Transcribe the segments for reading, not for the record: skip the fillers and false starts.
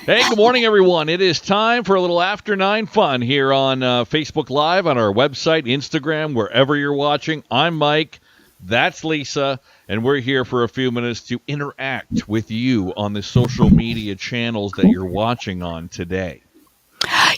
Hey, good morning, everyone. It is time for a little after 9 fun here on Facebook Live, on our website, Instagram, wherever you're watching. I'm Mike. That's Lisa. And we're here for a few minutes to interact with you on the social media channels that you're watching on today.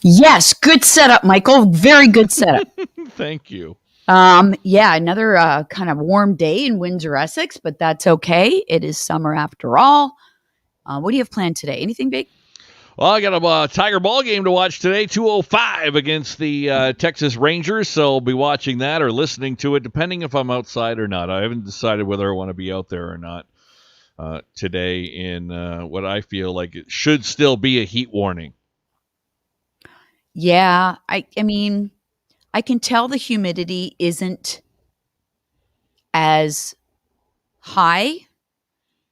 Yes, good setup, Michael. Very good setup. Thank you. Another kind of warm day in Windsor, Essex, but that's okay. It is summer after all. What do you have planned today? Anything big? Well, I got a Tiger ball game to watch today, 2:05 against the Texas Rangers. So I'll be watching that or listening to it, depending if I'm outside or not. I haven't decided whether I want to be out there or not today in what I feel like it should still be a heat warning. Yeah, I mean, I can tell the humidity isn't as high,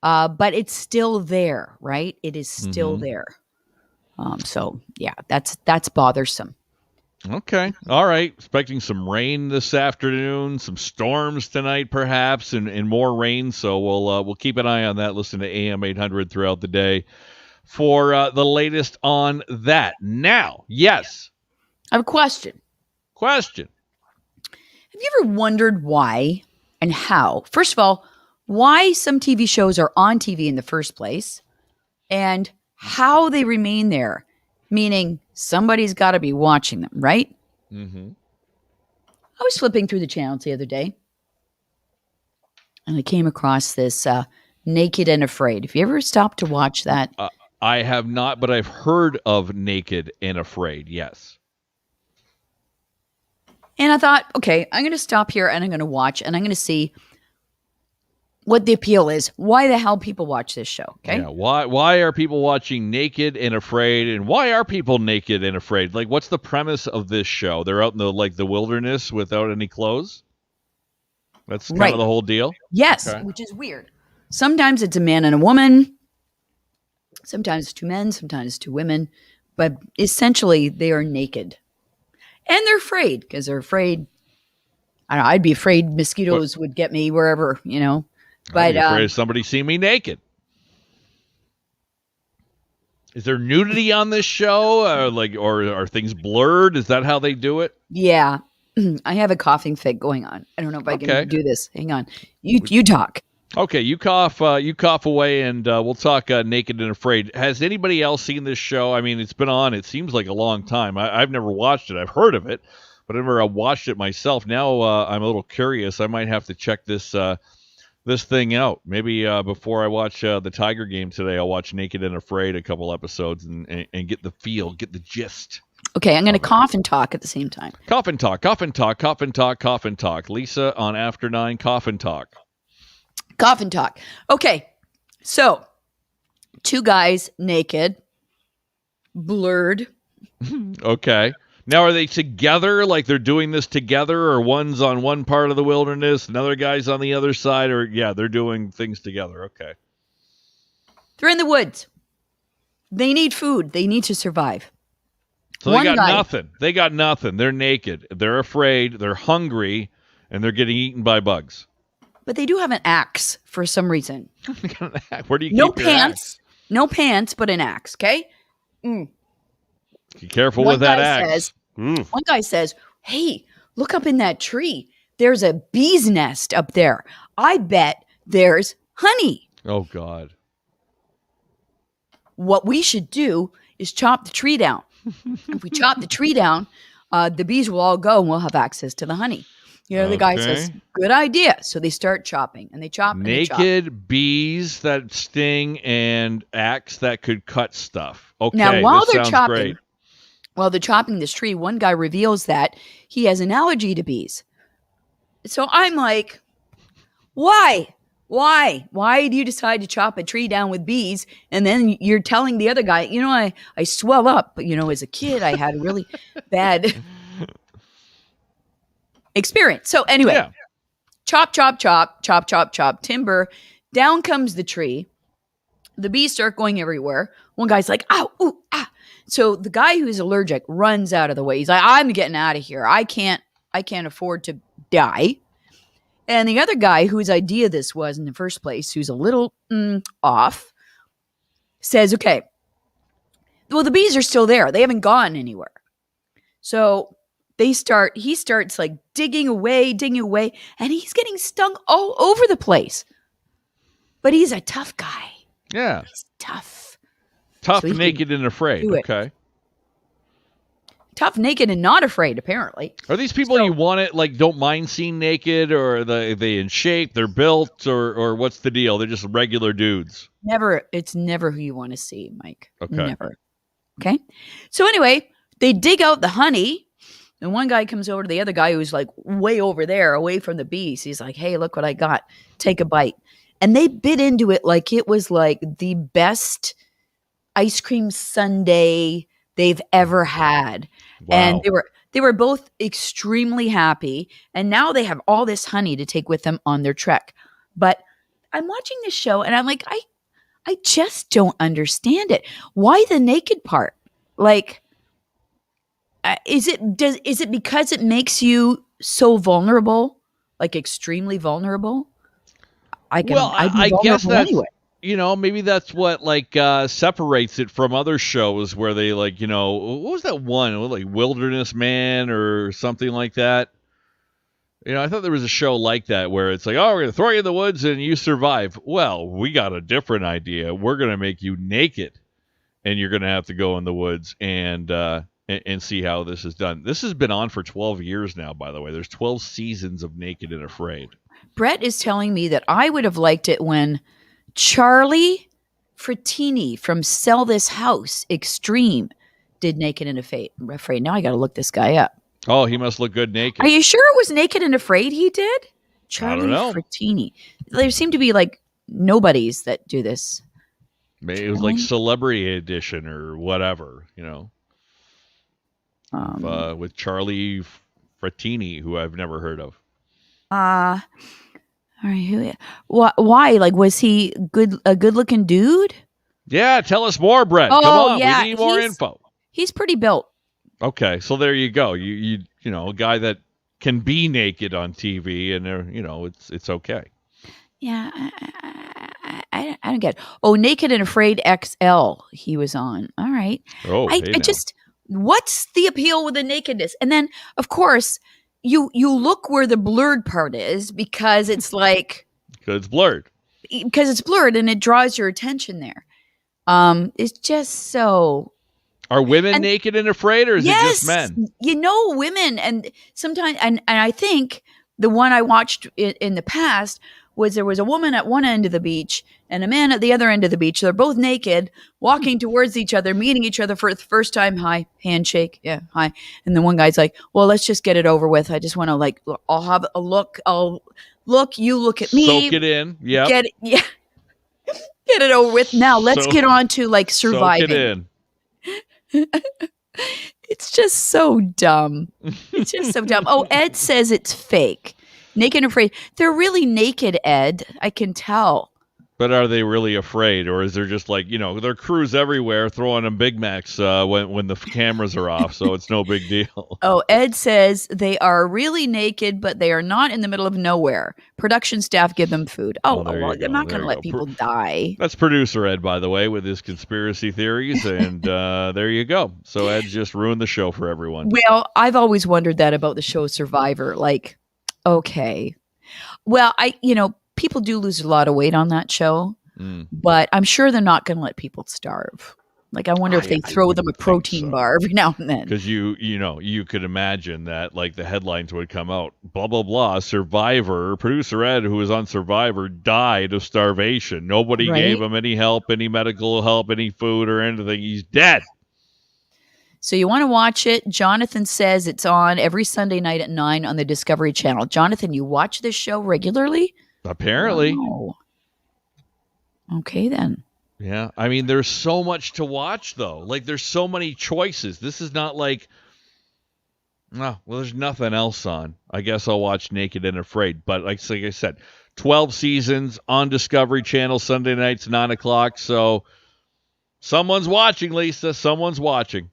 but it's still there, right? It is still there. So yeah, that's bothersome. Okay. All right. Expecting some rain this afternoon, some storms tonight, perhaps, and more rain. So we'll keep an eye on that. Listen to AM800 throughout the day for the latest on that. Now, yes. I have a question. Question. Have you ever wondered why and how? First of all, why some TV shows are on TV in the first place and how they remain there, meaning somebody's got to be watching them, right? Mm-hmm. I was flipping through the channels the other day and I came across this Naked and Afraid. Have you ever stopped to watch that? I have not, but I've heard of Naked and Afraid, yes. And I thought, okay, I'm going to stop here and I'm going to watch and I'm going to see what the appeal is. Why the hell people watch this show? Okay. Yeah. Why are people watching Naked and Afraid, and why are people naked and afraid? Like, what's the premise of this show? They're out in the wilderness without any clothes. That's kind of the whole deal. Yes, okay. Which is weird. Sometimes it's a man and a woman. Sometimes it's two men. Sometimes it's two women. But essentially, they are naked. And they're afraid because they're afraid. I don't know. I'd be afraid mosquitoes would get me wherever, you know. But I'd be afraid of somebody seeing me naked. Is there nudity on this show? Or are things blurred? Is that how they do it? Yeah. I have a coughing fit going on. I don't know if I can do this. Hang on. You talk. Okay, you cough away, and we'll talk Naked and Afraid. Has anybody else seen this show? I mean, it's been on, it seems like a long time. I've never watched it. I've heard of it, but I've never watched it myself. Now I'm a little curious. I might have to check this thing out. Maybe before I watch the Tiger game today, I'll watch Naked and Afraid a couple episodes and get the feel, get the gist. Okay, I'm going to cough and talk at the same time. Cough and talk, cough and talk, cough and talk, cough and talk. Lisa on After 9, cough and talk. Cough and talk. Okay, so two guys naked, blurred. Okay. Now, are they together, like they're doing this together, or one's on one part of the wilderness, another guy's on the other side, or, yeah, they're doing things together. Okay. They're in the woods. They need food. They need to survive. So they got nothing. They got nothing. They're naked. They're afraid. They're hungry, and they're getting eaten by bugs. But they do have an axe for some reason. Where do you keep your pants? Axe? No pants, but an axe, okay? Be careful with that axe. One guy says, hey, look up in that tree. There's a bee's nest up there. I bet there's honey. Oh, God. What we should do is chop the tree down. If we chop the tree down, the bees will all go and we'll have access to the honey. You know, the guy says, good idea. So they start chopping and they chop. Naked bees that sting and axe that could cut stuff. Okay, now, while they're chopping this tree, one guy reveals that he has an allergy to bees. So I'm like, why? Why do you decide to chop a tree down with bees? And then you're telling the other guy, you know, I swell up. But, you know, as a kid, I had a really bad experience. So anyway, chop, timber. Down comes the tree. The bees start going everywhere. One guy's like, ow, ooh, ah. So the guy who's allergic runs out of the way. He's like, I'm getting out of here. I can't afford to die. And the other guy whose idea this was in the first place, who's a little off, says, okay, Well, the bees are still there. They haven't gone anywhere. So he starts like digging away, and he's getting stung all over the place. But he's a tough guy. Yeah. He's tough. Tough, so naked, and afraid. Okay. Tough, naked, and not afraid, apparently. Are these people you want it, like, don't mind seeing naked, or are they in shape, they're built, or what's the deal? They're just regular dudes? It's never who you want to see, Mike. Okay. Never. Okay? So anyway, they dig out the honey, and one guy comes over to the other guy who's like way over there, away from the bees. He's like, hey, look what I got. Take a bite. And they bit into it like it was like the best ice cream sundae they've ever had. Wow. And they were both extremely happy. And now they have all this honey to take with them on their trek. But I'm watching this show and I'm like, I just don't understand it. Why the naked part? Like, is it because it makes you so vulnerable, like extremely vulnerable? I guess that's, anyway. Maybe that's what separates it from other shows where they what was that one, like Wilderness Man or something like that? I thought there was a show like that where it's like, oh, we're going to throw you in the woods and you survive. Well, we got a different idea. We're going to make you naked and you're going to have to go in the woods and see how this is done. This has been on for 12 years now, by the way. There's 12 seasons of Naked and Afraid. Brett is telling me that I would have liked it when Charlie Frattini from Sell This House Extreme did Naked and Afraid. Now I got to look this guy up. Oh, he must look good naked. Are you sure it was Naked and Afraid he did? Charlie Frattini. There seem to be like nobodies that do this. Maybe it was like Celebrity Edition or whatever, with Charlie Frattini, who I've never heard of. All right, why? Like, was he a good-looking dude? Yeah, tell us more, Brett. Oh, come on, yeah, we need more info. He's pretty built. Okay, so there you go. You a guy that can be naked on TV, and it's okay. Yeah, I don't get it. Oh, Naked and Afraid XL he was on. All right. Oh, I just, what's the appeal with the nakedness? And then, of course, you look where the blurred part is because it's like... Because it's blurred. Because it's blurred and it draws your attention there. It's just so... Are women naked and afraid, or is it just men? Women, and sometimes, and I think the one I watched in the past was there was a woman at one end of the beach and a man at the other end of the beach. They're both naked, walking towards each other, meeting each other for the first time. Hi, handshake, yeah, hi. And then one guy's like, "Well, let's just get it over with. I just want to I'll have a look. I'll look. You look at me. Soak it in. Yeah. Get it over with. Now let's get on to surviving." Soak it in. It's just so dumb. It's just so dumb. Oh, Ed says it's fake. Naked and Afraid. They're really naked, Ed. I can tell. But are they really afraid, or is there just there are crews everywhere throwing them Big Macs when the cameras are off, so it's no big deal? Oh, Ed says they are really naked, but they are not in the middle of nowhere. Production staff give them food. Well, they're not going to let people die. That's producer Ed, by the way, with his conspiracy theories, and there you go. So Ed just ruined the show for everyone. Well, I've always wondered that about the show Survivor. Okay. Well, people do lose a lot of weight on that show, but I'm sure they're not going to let people starve. I wonder if they throw them a protein bar every now and then. Because you could imagine that the headlines would come out, blah, blah, blah, Survivor, producer Ed, who was on Survivor, died of starvation. Nobody gave him any help, any medical help, any food or anything. He's dead. So you want to watch it. Jonathan says it's on every Sunday night at 9 on the Discovery Channel. Jonathan, you watch this show regularly? Apparently. Wow. Okay, then. Yeah. I mean, there's so much to watch, though. There's so many choices. This is not there's nothing else on. I guess I'll watch Naked and Afraid. But like I said, 12 seasons on Discovery Channel, Sunday nights, 9 o'clock. So someone's watching, Lisa. Someone's watching.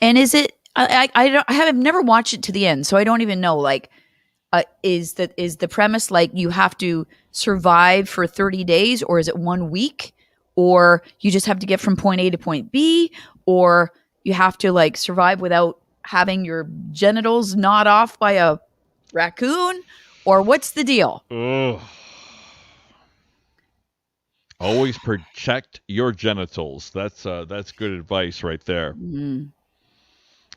And is it, I have never watched it to the end, so I don't even know, is the premise you have to survive for 30 days, or is it 1 week, or you just have to get from point A to point B, or you have to like survive without having your genitals gnawed off by a raccoon, or what's the deal? Ugh. Always protect your genitals. That's good advice right there. Mm.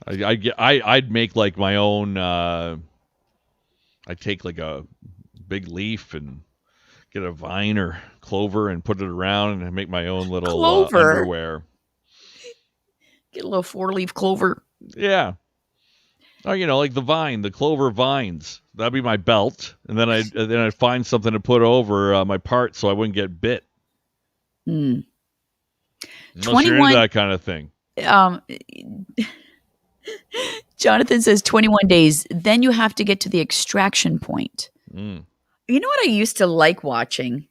I'd make like my own. I'd take like a big leaf and get a vine or clover and put it around and make my own little underwear. Get a little 4-leaf clover. Yeah. Oh, like the clover vines. That'd be my belt, and then I'd find something to put over my part so I wouldn't get bit. Mm. Unless you're into that kind of thing. Jonathan says 21 days. Then you have to get to the extraction point. Mm. You know what I used to like watching?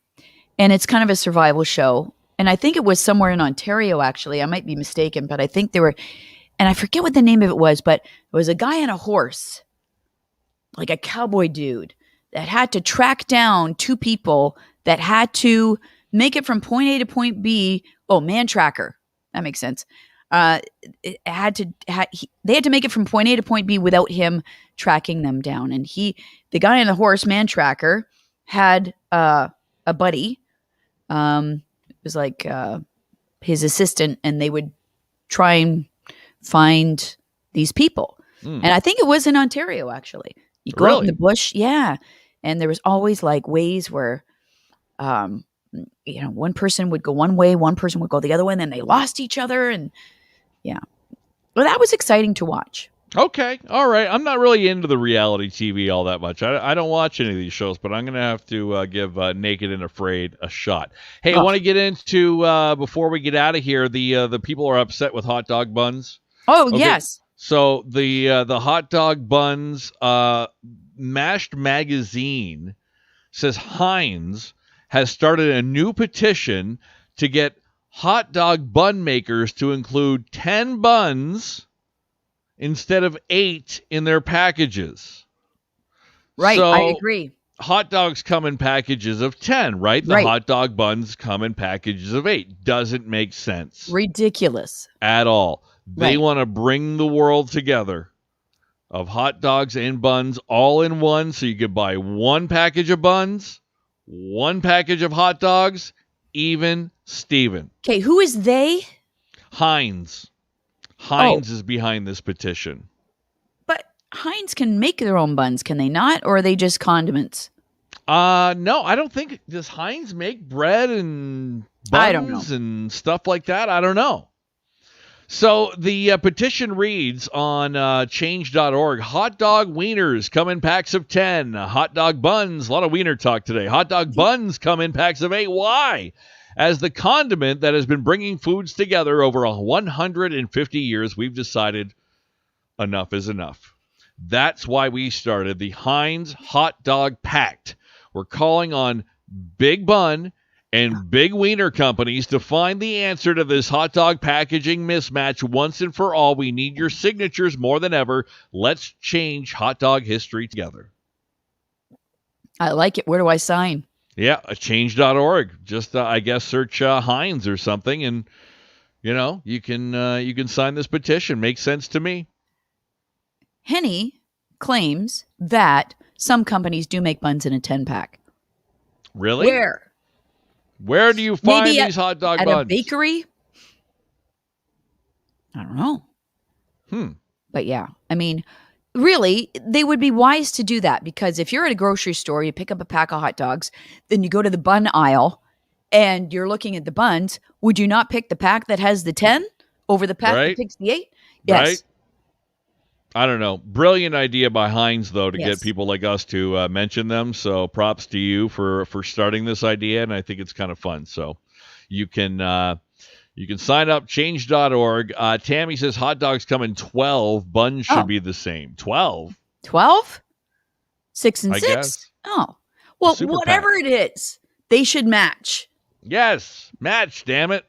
And it's kind of a survival show. And I think it was somewhere in Ontario, actually. I might be mistaken, but I think they were, and I forget what the name of it was, but it was a guy on a horse, like a cowboy dude, that had to track down 2 people that had to make it from point A to point B. Oh, man tracker. That makes sense. They had to make it from point A to point B without him tracking them down. And the guy on the horse, man tracker, had a buddy. It was like his assistant, and they would try and find these people. And I think it was in Ontario, actually. You go out in the bush, yeah. And there was always like ways where, one person would go one way, one person would go the other way, and then they lost each other. And yeah, well, that was exciting to watch. Okay, all right. I'm not really into the reality TV all that much. I don't watch any of these shows, but I'm going to have to give Naked and Afraid a shot. Hey, I want to get into, before we get out of here, the people are upset with hot dog buns. Oh, okay. Yes. So the hot dog buns, Mashed Magazine says Heinz has started a new petition to get hot dog bun makers to include 10 buns instead of 8 in their packages. Right, so, I agree. Hot dogs come in packages of 10, right? The hot dog buns come in packages of 8. Doesn't make sense. Ridiculous. At all. They want to bring the world together of hot dogs and buns all in one, so you could buy one package of buns, one package of hot dogs, even Steven. Okay, who is they? Heinz. Heinz is behind this petition. But Heinz can make their own buns, can they not? Or are they just condiments? No, I don't think. Does Heinz make bread and buns and stuff like that? I don't know. So the petition reads on change.org, hot dog wieners come in packs of 10. Hot dog buns, a lot of wiener talk today. Hot dog buns come in packs of 8. Why? As the condiment that has been bringing foods together over 150 years, we've decided enough is enough. That's why we started the Heinz Hot Dog Pact. We're calling on Big Bun and Big Wiener companies to find the answer to this hot dog packaging mismatch once and for all. We need your signatures more than ever. Let's change hot dog history together. I like it. Where do I sign? Yeah, change.org. Just, I guess, search Heinz or something, and, you can sign this petition. Makes sense to me. Henny claims that some companies do make buns in a 10-pack. Really? Where do you find these hot dog buns? At a bakery? I don't know. But yeah, I mean, really, they would be wise to do that, because if you're at a grocery store, you pick up a pack of hot dogs, then you go to the bun aisle and you're looking at the buns. Would you not pick the pack that has the 10 over the pack that picks the 8? Yes. Right? I don't know. Brilliant idea by Heinz, though, to get people like us to mention them. So props to you for starting this idea, and I think it's kind of fun. So you can sign up, change.org. Tammy says hot dogs come in 12. Buns should be the same. 12? 12? 6 and 6? Guess. Oh. Well, whatever it is, they should match. Yes. Match, damn it.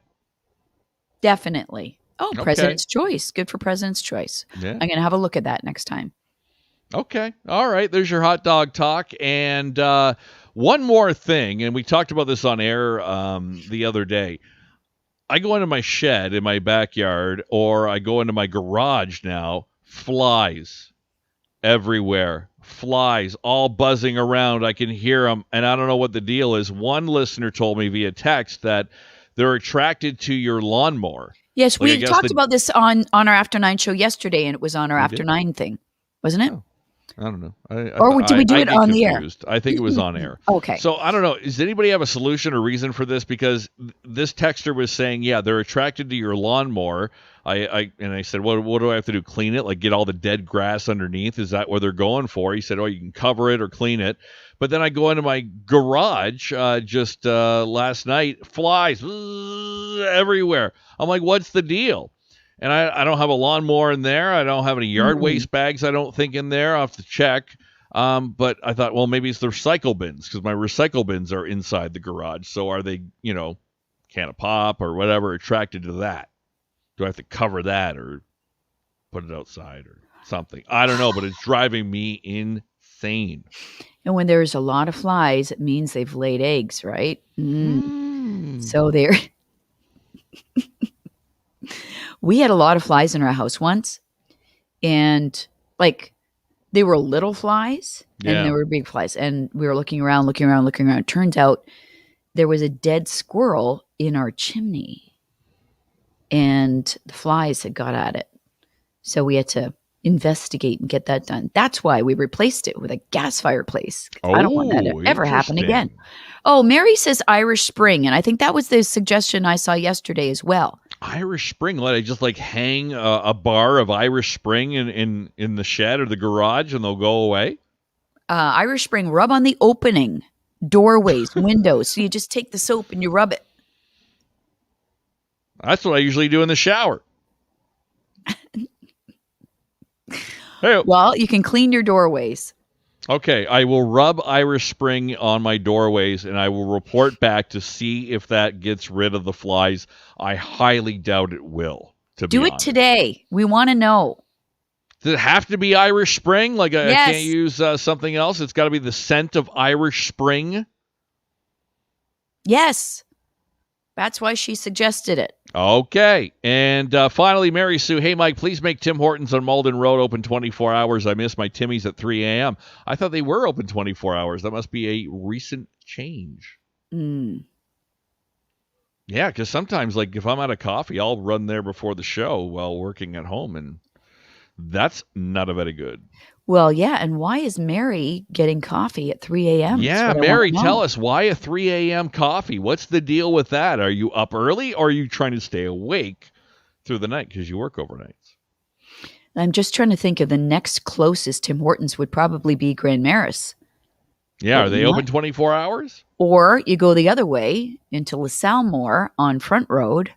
Definitely. Oh, okay. President's Choice. Good for President's Choice. Yeah. I'm going to have a look at that next time. Okay. All right. There's your hot dog talk. And one more thing, and we talked about this on air the other day. I go into my shed in my backyard, or I go into my garage now, flies everywhere. Flies all buzzing around. I can hear them, and I don't know what the deal is. One listener told me via text that they're attracted to your lawnmower. Yes, we talked about this on our After 9 show yesterday, and it was on our After 9 thing, wasn't it? Oh, I don't know. Or did we do it on the air? I think it was on air. Okay. So I don't know. Does anybody have a solution or reason for this? Because this texter was saying, yeah, they're attracted to your lawnmower. I said, what do I have to do? Clean it? Like get all the dead grass underneath? Is that what they're going for? He said, oh, you can cover it or clean it. But then I go into my garage just last night, flies everywhere. I'm like, what's the deal? And I don't have a lawnmower in there. I don't have any yard waste bags, I don't think, in there. I'll have to check. But I thought, well, maybe it's the recycle bins, because my recycle bins are inside the garage. So are they, can of pop or whatever, attracted to that? Do I have to cover that or put it outside or something? I don't know, but it's driving me insane. And when there's a lot of flies, it means they've laid eggs, right? So they're... We had a lot of flies in our house once, and they were little flies and there were big flies, and we were looking around. Turns out there was a dead squirrel in our chimney, and the flies had got at it. So we had to investigate and get that done. That's why we replaced it with a gas fireplace. I don't want that to ever happen again. Oh, Mary says Irish Spring, and I think that was the suggestion I saw yesterday as well. Irish Spring? Let I just hang a bar of Irish Spring in the shed or the garage and they'll go away? Irish Spring, rub on the opening, doorways, windows. So you just take the soap and you rub it. That's what I usually do in the shower. Hey. Well, you can clean your doorways. Okay, I will rub Irish Spring on my doorways, and I will report back to see if that gets rid of the flies. I highly doubt it will, Do it today. We want to know. Does it have to be Irish Spring? Yes. I can't use something else? It's got to be the scent of Irish Spring? Yes. That's why she suggested it. Okay. And finally, Mary Sue, hey, Mike, please make Tim Hortons on Malden Road open 24 hours. I miss my Timmy's at 3 a.m. I thought they were open 24 hours. That must be a recent change. Yeah, because sometimes, if I'm out of coffee, I'll run there before the show while working at home, and that's not a very good. Well, yeah, and why is Mary getting coffee at 3 a.m.? Yeah, Mary, tell us, why a 3 a.m. coffee? What's the deal with that? Are you up early, or are you trying to stay awake through the night because you work overnights? I'm just trying to think of the next closest Tim Hortons would probably be Grand Maris. Yeah, are they open 24 hours? Or you go the other way into LaSalle Moore on Front Road.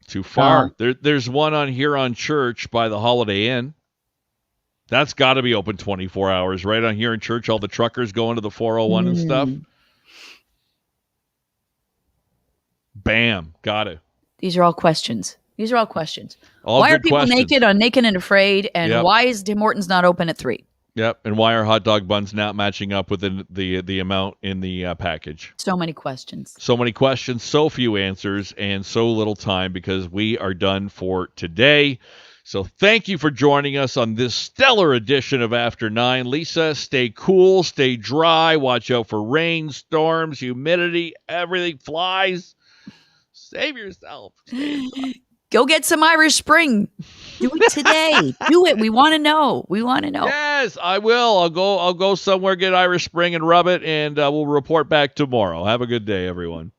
Too far. There's one on Huron Church by the Holiday Inn. That's got to be open 24 hours, right? On Huron Church, all the truckers going to the 401 and stuff. Bam. Got it. These are all questions. All why good are people questions. naked on Naked and Afraid? And why is Tim Hortons not open at 3? Yep. And why are hot dog buns not matching up with the amount in the package? So many questions. So many questions, so few answers, and so little time because we are done for today. So thank you for joining us on this stellar edition of After 9. Lisa, stay cool, stay dry, watch out for rain, storms, humidity, everything, flies. Save yourself. Go get some Irish Spring. Do it today. Do it. We want to know. Yes, I will. I'll go somewhere, get Irish Spring and rub it, and we'll report back tomorrow. Have a good day, everyone.